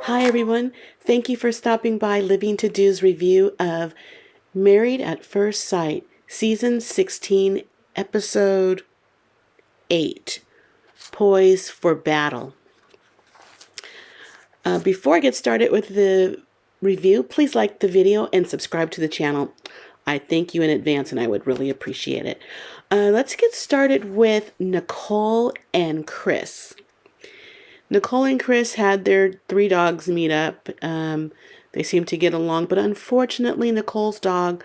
Hi, everyone. Thank you for stopping by Living to Do's review of Married at First Sight, Season 16, Episode 8, Poised for Battle. Before I get started with the review, please like the video and subscribe to the channel. I thank you in advance and I would really appreciate it. Let's get started with Nicole and Chris. Nicole and Chris had their three dogs meet up. They seem to get along, but unfortunately, Nicole's dog,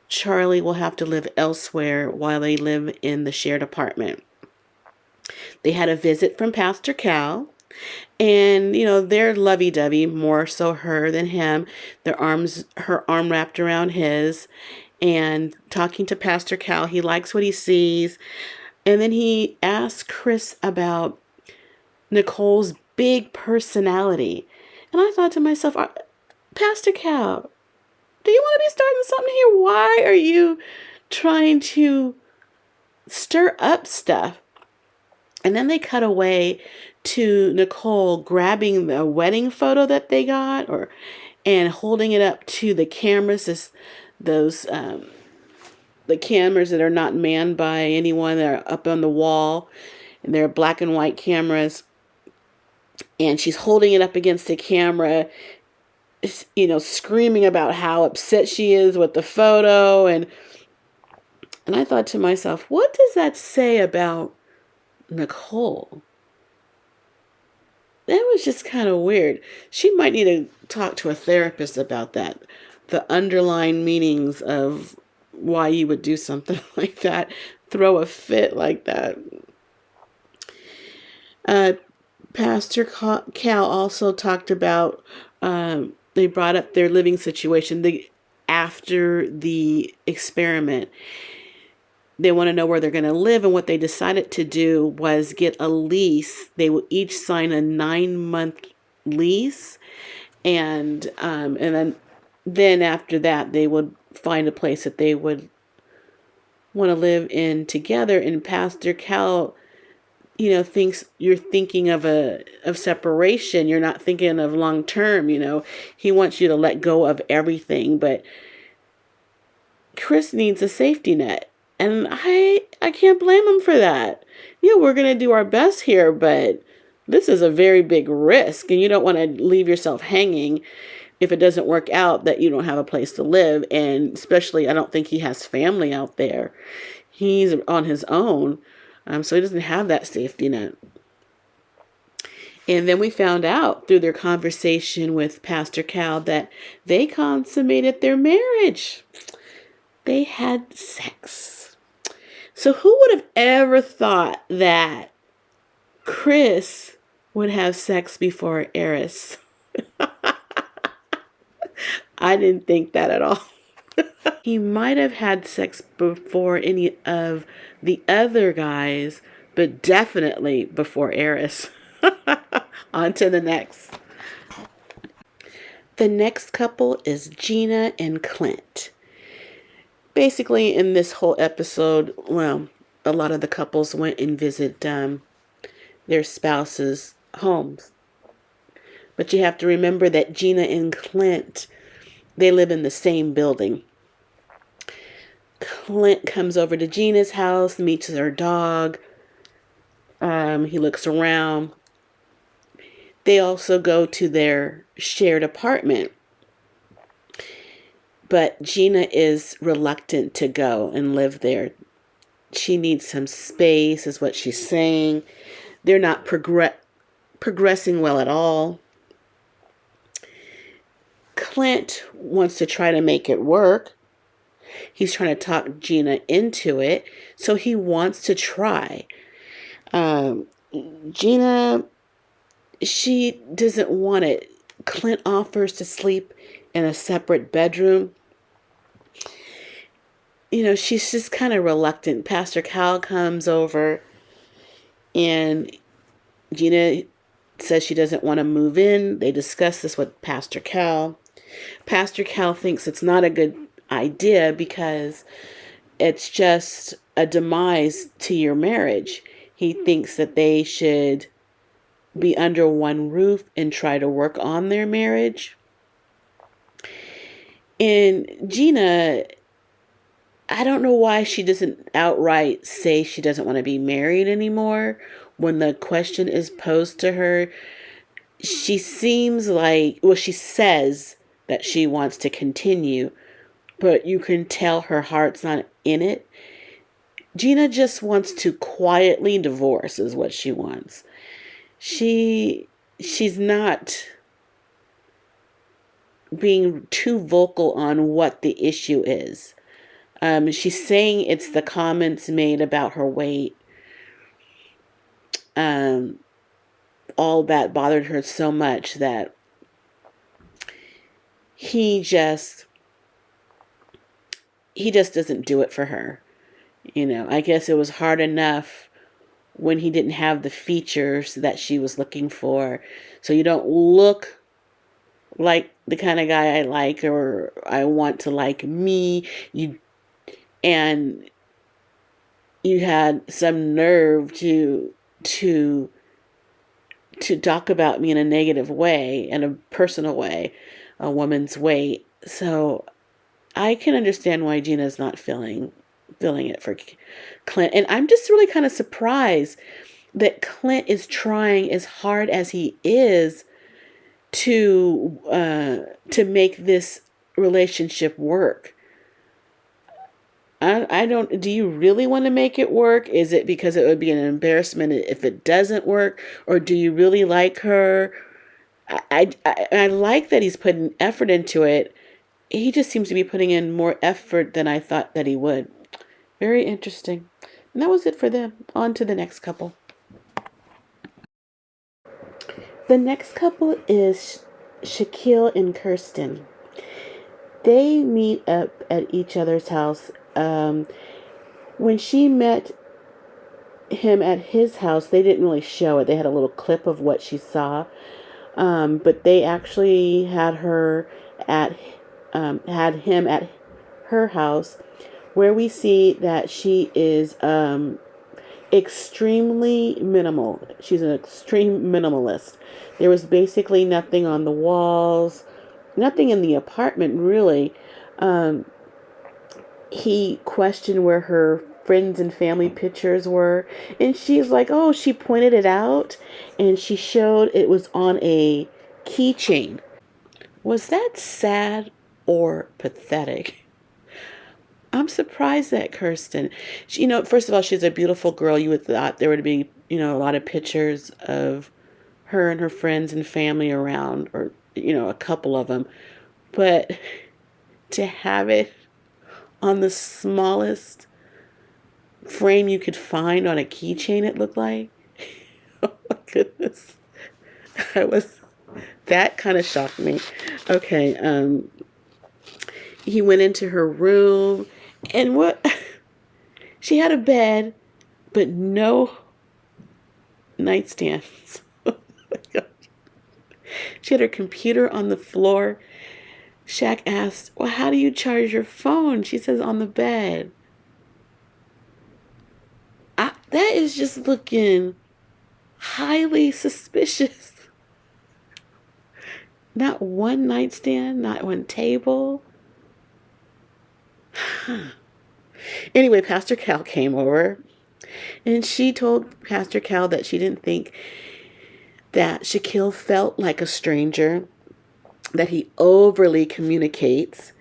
Charlie, will have to live elsewhere while they live in the shared apartment. They had a visit from Pastor Cal, and they're lovey-dovey, more so her than him. Her arm wrapped around his, and talking to Pastor Cal. He likes what he sees, and then he asks Chris about Nicole's big personality. And I thought to myself, Pastor Cal, do you want to be starting something here? Why are you trying to stir up stuff? And then they cut away to Nicole grabbing the wedding photo that they got and holding it up to the cameras, the cameras that are not manned by anyone. They're up on the wall, and they're black and white cameras. And she's holding it up against the camera, screaming about how upset she is with the photo. And I thought to myself, what does that say about Nicole? That was just kind of weird. She might need to talk to a therapist about that. The underlying meanings of why you would do something like that, throw a fit like that. Pastor Cal also talked about, they brought up their living situation after the experiment. They want to know where they're going to live, and what they decided to do was get a lease. They will each sign a 9-month lease, and then after that, they would find a place that they would want to live in together. And Pastor Cal, thinks you're thinking of separation. You're not thinking of long term. He wants you to let go of everything, but Chris needs a safety net. And I can't blame him for that. We're going to do our best here, but this is a very big risk, and you don't want to leave yourself hanging if it doesn't work out, that you don't have a place to live. And especially, I don't think he has family out there. He's on his own, so he doesn't have that safety net. And then we found out through their conversation with Pastor Cal that they consummated their marriage. They had sex. So who would have ever thought that Chris would have sex before Eris? I didn't think that at all. He might have had sex before any of the other guys, but definitely before Eris. On to the next. The next couple is Gina and Clint. Basically, in this whole episode, a lot of the couples went and visit their spouses' homes. But you have to remember that Gina and Clint, they live in the same building. Clint comes over to Gina's house, meets her dog. He looks around. They also go to their shared apartment. But Gina is reluctant to go and live there. She needs some space, is what she's saying. They're not progressing well at all. Clint wants to try to make it work. He's trying to talk Gina into it, so he wants to try. Gina, she doesn't want it. Clint offers to sleep in a separate bedroom. She's just kind of reluctant. Pastor Cal comes over, and Gina says she doesn't want to move in. They discuss this with Pastor Cal. Pastor Cal thinks it's not a good idea because it's just a demise to your marriage. He thinks that they should be under one roof and try to work on their marriage. And Gina, I don't know why she doesn't outright say she doesn't want to be married anymore. When the question is posed to her, she seems like, well, she says that she wants to continue, but you can tell her heart's not in it. Gina just wants to quietly divorce is what she wants. She's not being too vocal on what the issue is. She's saying it's the comments made about her weight. All that bothered her so much that he just doesn't do it for her. I guess it was hard enough when he didn't have the features that she was looking for. So you don't look like the kind of guy I like or I want to like me. And you had some nerve to talk about me in a negative way, in a personal way, a woman's weight. So I can understand why Gina's not feeling it for Clint. And I'm just really kind of surprised that Clint is trying as hard as he is to make this relationship work. I don't, do you really want to make it work? Is it because it would be an embarrassment if it doesn't work? Or do you really like her? I like that he's putting effort into it. He just seems to be putting in more effort than I thought that he would. Very interesting. And that was it for them. On to the next couple. The next couple is Shaquille and Kirsten. They meet up at each other's house. When she met him at his house, they didn't really show it. They had a little clip of what she saw. But they actually had him at her house, where we see that she is extremely minimal. She's an extreme minimalist. There was basically nothing on the walls, nothing in the apartment really. He questioned where her friends and family pictures were, and she's like, oh, she pointed it out, and she showed it was on a keychain. Was that sad or pathetic? I'm surprised at Kirsten. First of all, she's a beautiful girl. You would thought there would be, a lot of pictures of her and her friends and family around, or, a couple of them. But to have it on the smallest frame you could find on a keychain, it looked like. Oh my goodness. That kind of shocked me. Okay, he went into her room, and she had a bed, but no nightstands. Oh my God. She had her computer on the floor. Shaq asked, well, how do you charge your phone? She says, on the bed. That is just looking highly suspicious. Not one nightstand, not one table. Anyway, Pastor Cal came over, and she told Pastor Cal that she didn't think that Shaquille felt like a stranger, that he overly communicates.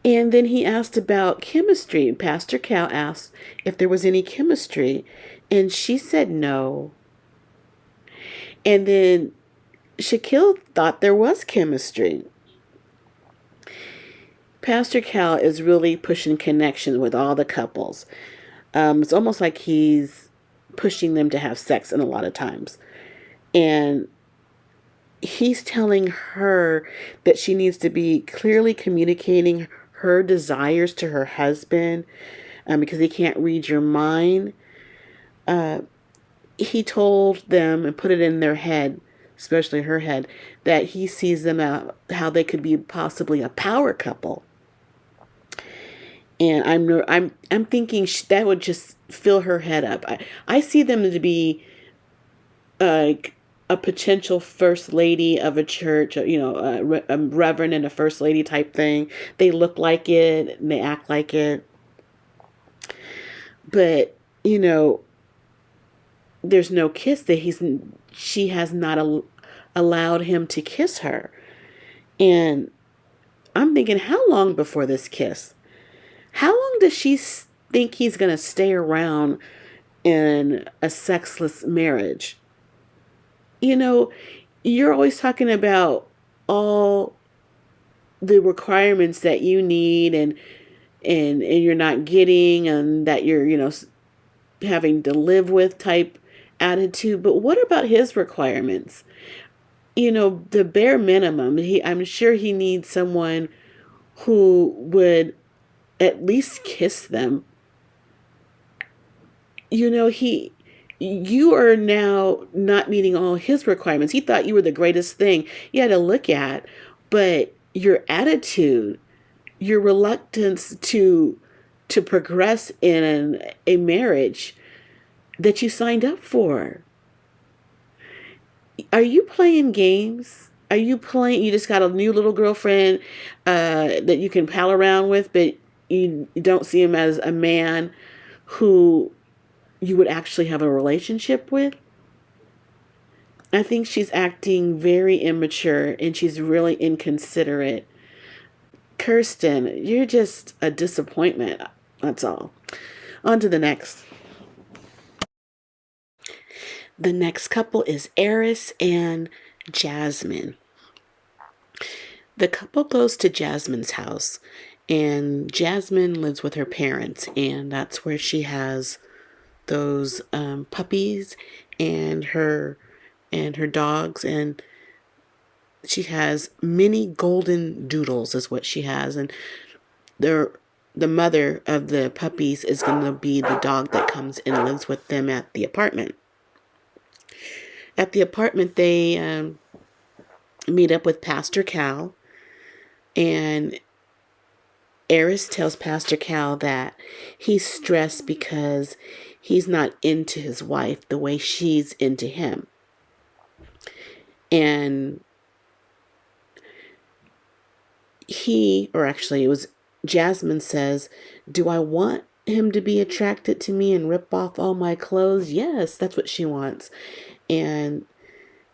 And then he asked about chemistry. Pastor Cal asked if there was any chemistry, and she said no. And then Shaquille thought there was chemistry. Pastor Cal is really pushing connection with all the couples. It's almost like he's pushing them to have sex in a lot of times. And he's telling her that she needs to be clearly communicating her desires to her husband, because he can't read your mind. He told them and put it in their head, especially her head, that he sees them how they could be possibly a power couple. And I'm thinking that would just fill her head up. I see them to be like a potential first lady of a church, a reverend and a first lady type thing. They look like it and they act like it. But, there's no kiss that she has not allowed him to kiss her. And I'm thinking, how long before this kiss? How long does she think he's going to stay around in a sexless marriage? You're always talking about all the requirements that you need and you're not getting, and that you're, having to live with type attitude. But what about his requirements? The bare minimum. I'm sure he needs someone who would at least kiss them. You are now not meeting all his requirements. He thought you were the greatest thing you had to look at, but your attitude, your reluctance to progress in a marriage that you signed up for. Are you playing games? Are you playing? You just got a new little girlfriend that you can pal around with, but you don't see him as a man who you would actually have a relationship with? I think she's acting very immature and she's really inconsiderate. Kirsten, you're just a disappointment. That's all. On to the next. The next couple is Eris and Jasmine. The couple goes to Jasmine's house, and Jasmine lives with her parents, and that's where she has those puppies and her dogs, and she has many golden doodles is what she has. And the mother of the puppies is going to be the dog that comes and lives with them at the apartment. At the apartment, they meet up with Pastor Cal, and Eris tells Pastor Cal that he's stressed because he's not into his wife the way she's into him. And it was Jasmine says, do I want him to be attracted to me and rip off all my clothes? Yes, that's what she wants. And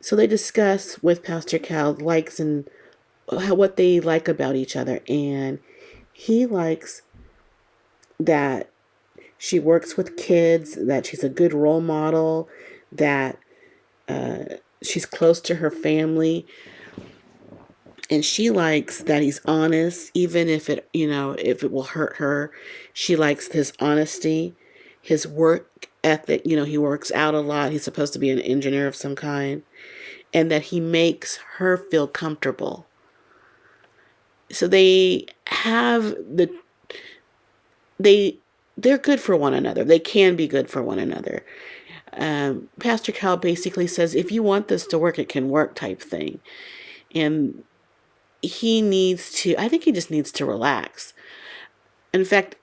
so they discuss with Pastor Cal likes and what they like about each other. And he likes that she works with kids, that she's a good role model, that she's close to her family. And she likes that he's honest, even if it will hurt her. She likes his honesty, his work ethic. He works out a lot. He's supposed to be an engineer of some kind. And that he makes her feel comfortable. So they're good for one another. They can be good for one another. Pastor Cal basically says, if you want this to work, it can work type thing. And I think he just needs to relax. In fact,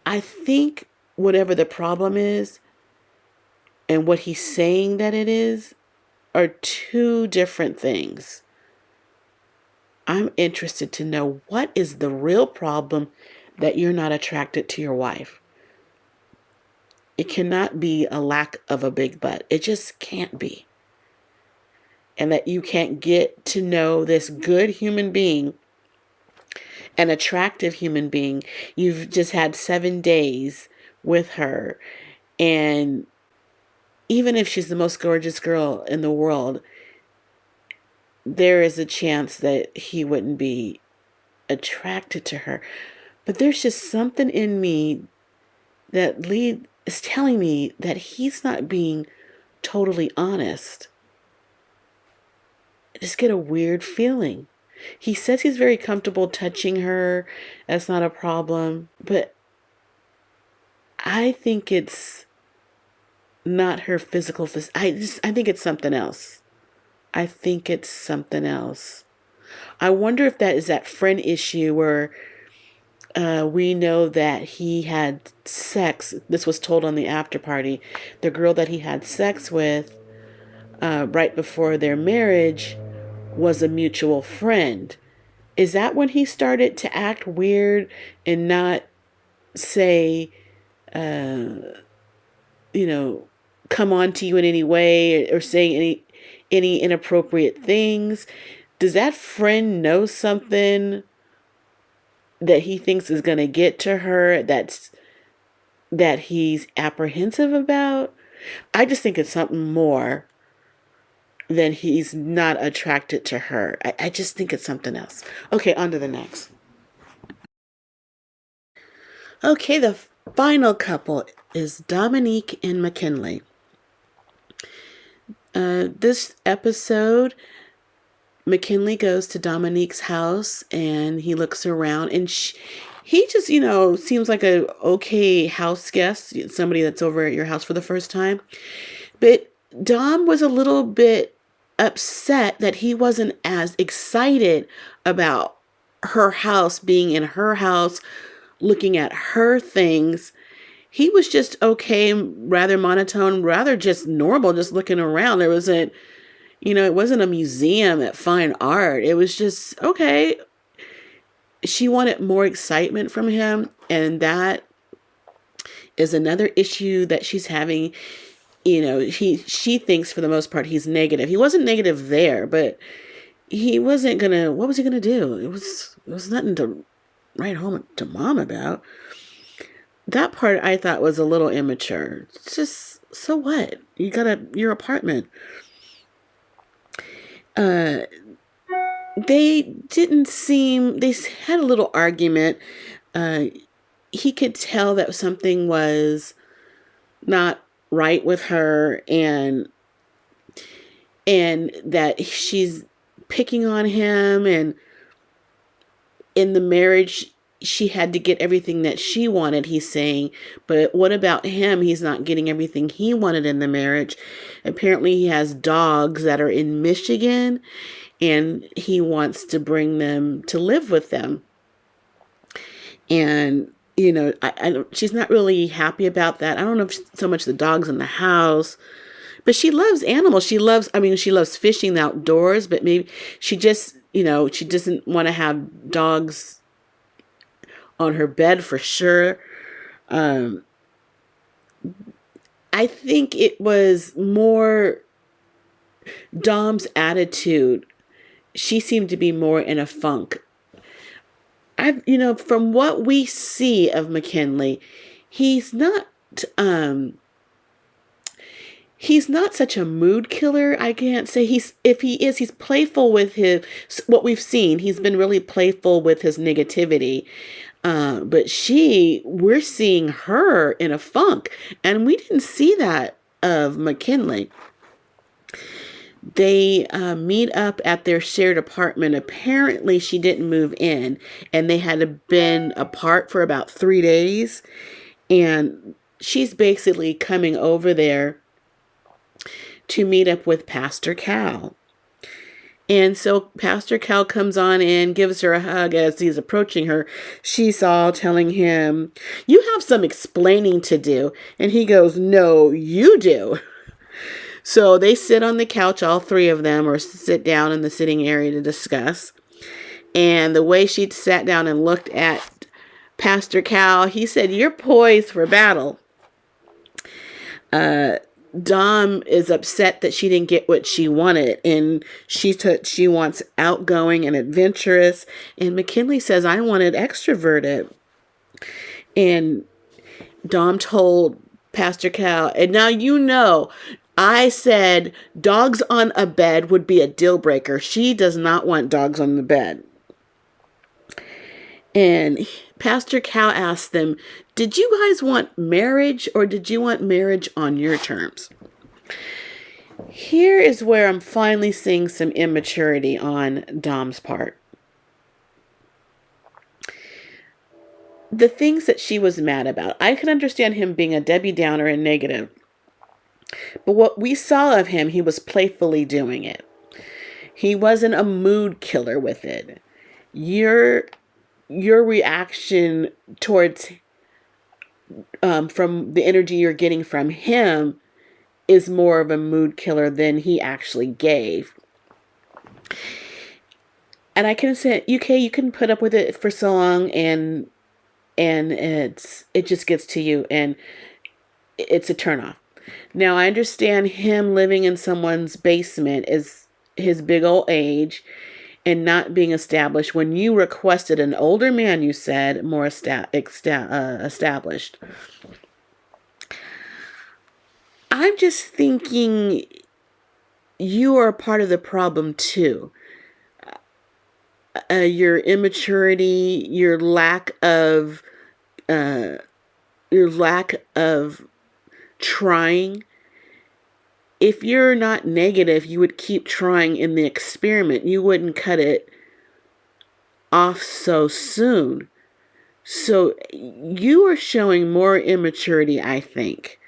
I think whatever the problem is and what he's saying that it is are two different things. I'm interested to know, what is the real problem that you're not attracted to your wife? It cannot be a lack of a big butt. It just can't be. And that you can't get to know this good human being, an attractive human being. You've just had 7 days with her. And even if she's the most gorgeous girl in the world, there is a chance that he wouldn't be attracted to her. But there's just something in me that is telling me that he's not being totally honest. I just get a weird feeling. He says he's very comfortable touching her. That's not a problem. But I think it's not her physical. I think it's something else. I think it's something else. I wonder if that is that friend issue where we know that he had sex. This was told on the after party. The girl that he had sex with right before their marriage was a mutual friend. Is that when he started to act weird and not say, you know, come on to you in any way, or saying any inappropriate things? Does that friend know something that he thinks is going to get to her that he's apprehensive about? I just think it's something more than he's not attracted to her. I just think it's something else. Okay, on to the next. Okay, the final couple is Dominique and McKinley. This episode, McKinley goes to Dominique's house and he looks around, and he just, seems like a okay house guest, somebody that's over at your house for the first time. But Dom was a little bit upset that he wasn't as excited about her house, being in her house, looking at her things. He was just okay, rather monotone, rather just normal, just looking around. There wasn't, it wasn't a museum at fine art. It was just, okay. She wanted more excitement from him, and that is another issue that she's having. She thinks for the most part he's negative. He wasn't negative there, but he wasn't gonna, what was he gonna do? It was nothing to write home to mom about. That part I thought was a little immature. It's just, so what? You got your apartment. They had a little argument. He could tell that something was not right with her, and that she's picking on him, and in the marriage she had to get everything that she wanted, he's saying. But what about him? He's not getting everything he wanted in the marriage. Apparently he has dogs that are in Michigan, and he wants to bring them to live with them. And, she's not really happy about that. I don't know if so much the dogs in the house, but she loves animals. She loves fishing outdoors, but maybe she just, she doesn't want to have dogs on her bed for sure. I think it was more Dom's attitude. She seemed to be more in a funk. From what we see of McKinley, he's not such a mood killer. I can't say he's playful with what we've seen. He's been really playful with his negativity. But we're seeing her in a funk, and we didn't see that of McKinley. They meet up at their shared apartment. Apparently she didn't move in, and they had been apart for about 3 days, and she's basically coming over there to meet up with Pastor Cal. And so Pastor Cal comes on in, gives her a hug as he's approaching her. She's all telling him, "You have some explaining to do." And he goes, "No, you do." So they sit on the couch, all three of them, or sit down in the sitting area to discuss. And the way she sat down and looked at Pastor Cal, he said, "You're poised for battle." Dom is upset that she didn't get what she wanted, and she wants outgoing and adventurous. And McKinley says, "I wanted extroverted." And Dom told Pastor Cal, "And now I said dogs on a bed would be a deal breaker. She does not want dogs on the bed." And Pastor Cal asked them, "Did you guys want marriage, or did you want marriage on your terms?" Here is where I'm finally seeing some immaturity on Dom's part. The things that she was mad about, I can understand him being a Debbie Downer and negative. But what we saw of him, he was playfully doing it. He wasn't a mood killer with it. Your reaction towards from the energy you're getting from him is more of a mood killer than he actually gave. And I can say, UK, you can put up with it for so long, and it just gets to you, and it's a turnoff. Now, I understand him living in someone's basement is his big old age and not being established. When you requested an older man, you said more established. I'm just thinking you are a part of the problem too. Your immaturity, your lack of trying. If you're not negative, you would keep trying in the experiment. You wouldn't cut it off so soon. So you are showing more immaturity, I think.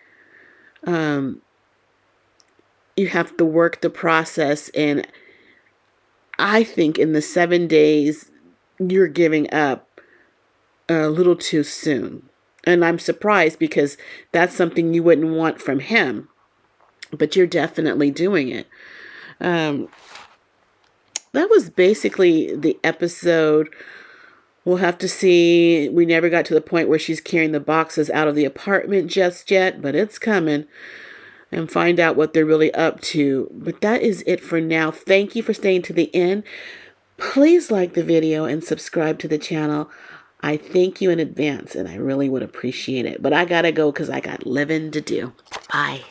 You have to work the process, and I think in the 7 days, you're giving up a little too soon. And I'm surprised because that's something you wouldn't want from him. But you're definitely doing it. That was basically the episode. We'll have to see. We never got to the point where she's carrying the boxes out of the apartment just yet, but it's coming. And find out what they're really up to. But that is it for now. Thank you for staying to the end. Please like the video and subscribe to the channel. I thank you in advance, and I really would appreciate it. But I gotta go because I got living to do. Bye.